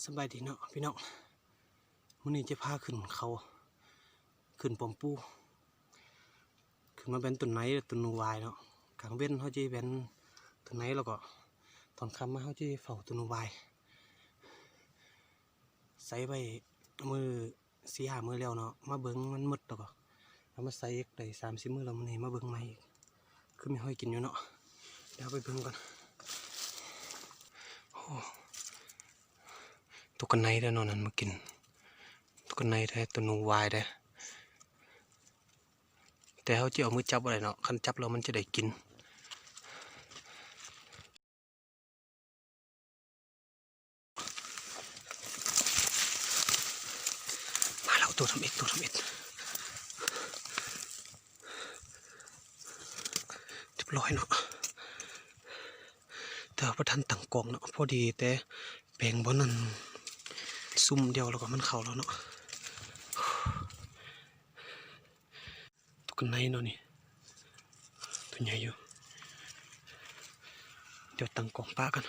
สบายดีเนาะพี่น้องมื้อนี้จะพาขึ้นเขาขึ้นปอมปูขึ้นมาเป็นต้นไม้ต้นนูวายเนาะกลางเว้นเขาจะเป็นต้นไม้แล้วก็ตอนค่ำมาเขาจะเฝ้าต้นนูวายใส่ไว้มือ4-5 มื้อแล้วเนาะมาเบิ้งมันหมดแล้วก็เอามาใส่อีกได้30 มื้อแล้วมื้อนี้มาเบิ้งใหม่อีกคือมีห้อยกินอยู่เนาะเดี๋ยวไปเบิ้งกันโอ้ตุกกันไนเด้อเนาะนั่นมากินตุกกันไนแท้ต้นนูวายแท้แต่เขาจะเอามือจับอะไรเนาะคันจับแล้วมันจะได้กินมาแล้วตัวทำเอ็ดเรียบร้อยเนาะแต่พอทันตั้งกล่องเนาะพอดีแต่แปลงบนนั้นซุ่มเดียวแล้วก็มันเข่าแล้วเนาะตัวกันไนเนาะนี่ตัวใหญ่อยู่เดี๋ยวตั้งกล่องป้ากัน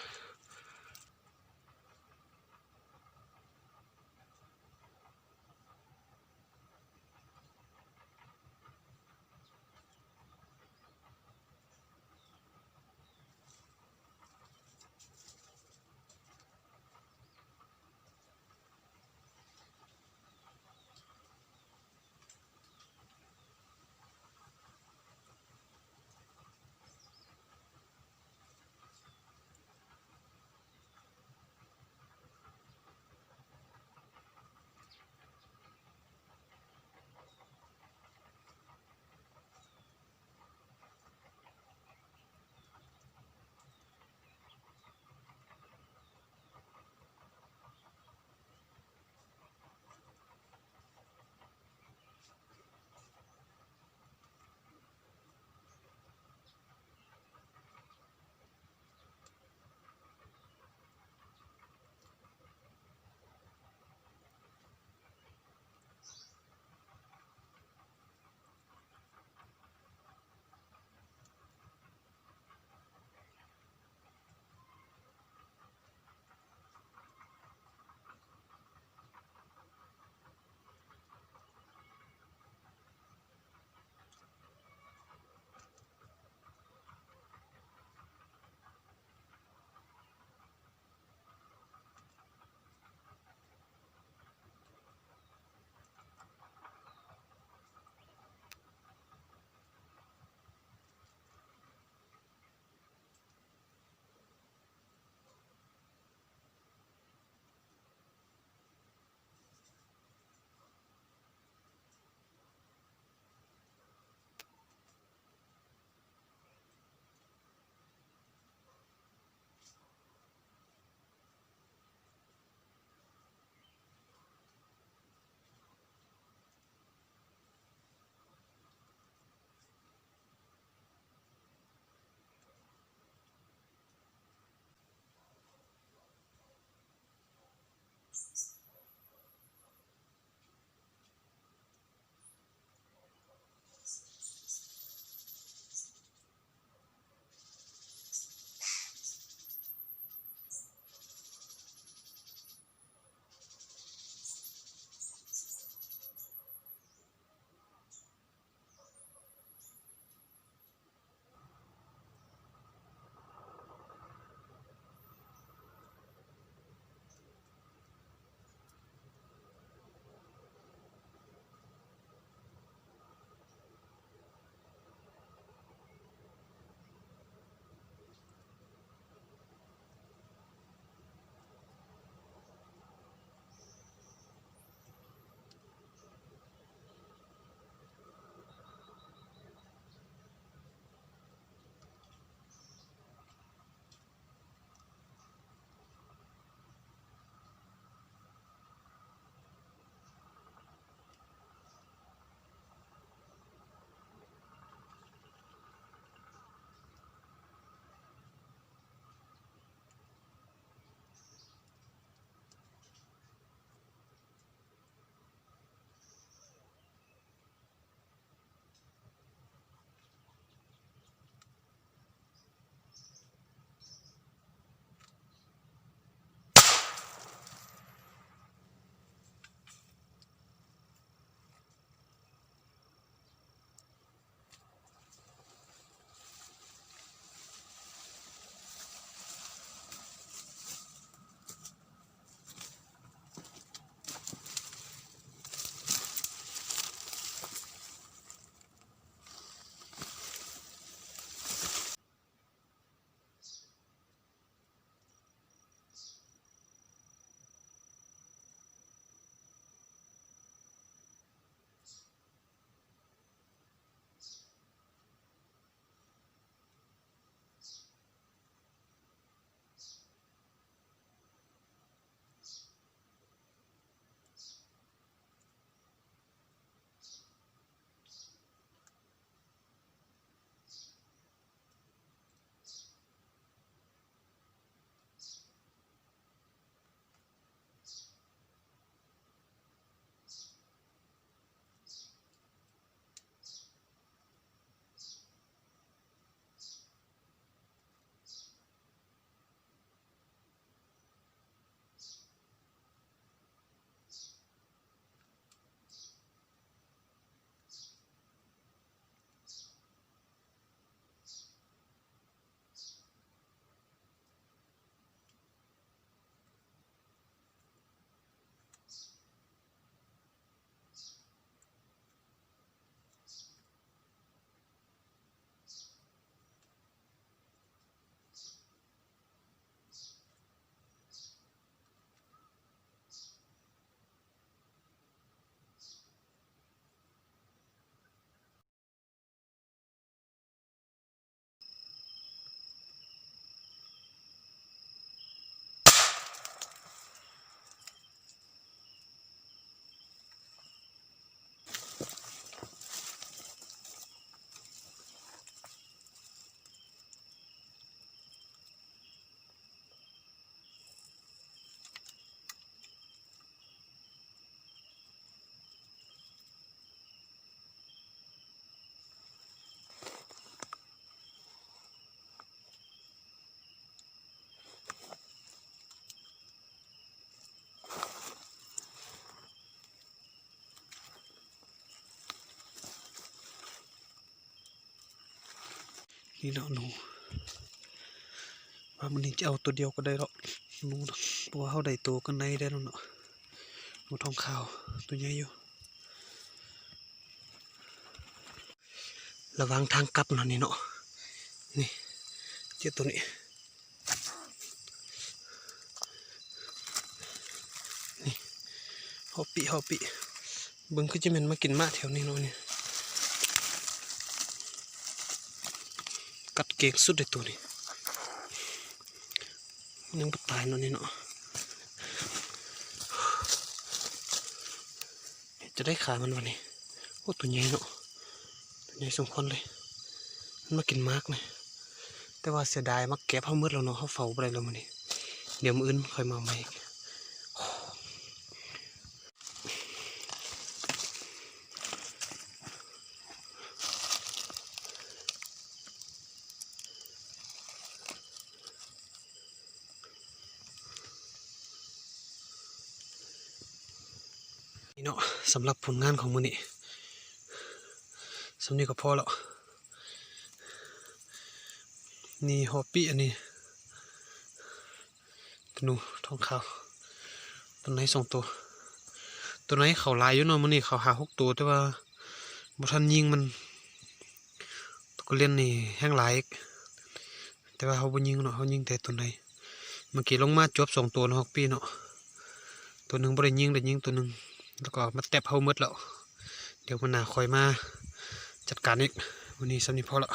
นี่เนาะหนูว่ามันนี่จะเอาตัวเดียวก็ได้หรอกหนูเพราะว่าเขาได้ตัวกันในได้แล้วเนาะหนูทองขาวตัวใหญ่อยู่ระวังทางกลับเนาะนี่เนาะนี่เจ้าตัวนี้นี่ฮอปปี้เบิ่งคือจะมันมากินมาแถวนี้เนาะนี่กัดเก่งสุดเลยตัวนี้ยังก็ตายเนาะนี่เนาะจะได้ขามันวันนี้โอ้ตัวใหญ่เนาะตัวใหญ่สมควรเลยมันมากินมากเลยแต่ว่าเสียดายมักแก็บเขามืดแล้วเนาะเขาเฝ้าไปแล้วมันนี่เดี๋ยวมื้ออื่นค่อยมาใหม่นี่เนาะสำหรับผลงานของมื้อนี้สำนี้ก็พอแล้วนี่ฮอปปี้อันนี้หนูทองขาวตัวไหน2 ตัวตัวไหนเขาลายอยู่เนาะมื้อนี้เขาหา6 ตัวแต่ว่าบ่ทันยิงมันตัวก็เล่นนี่แห้งหลายแต่ว่าเขาบ่ยิงเนาะเขายิงแต่ตัวไหนเมื่อกี้ลงมาจบ2 ตัวเนาะฮอปปี้เนาะตัวหนึ่งบ่ได้ยิงตัวหนึ่งแล้วก็มาแตบเขาหมดแล้วเดี๋ยวมันหน้าคอยมาจัดการอีกวันนี้สำนี้พอละ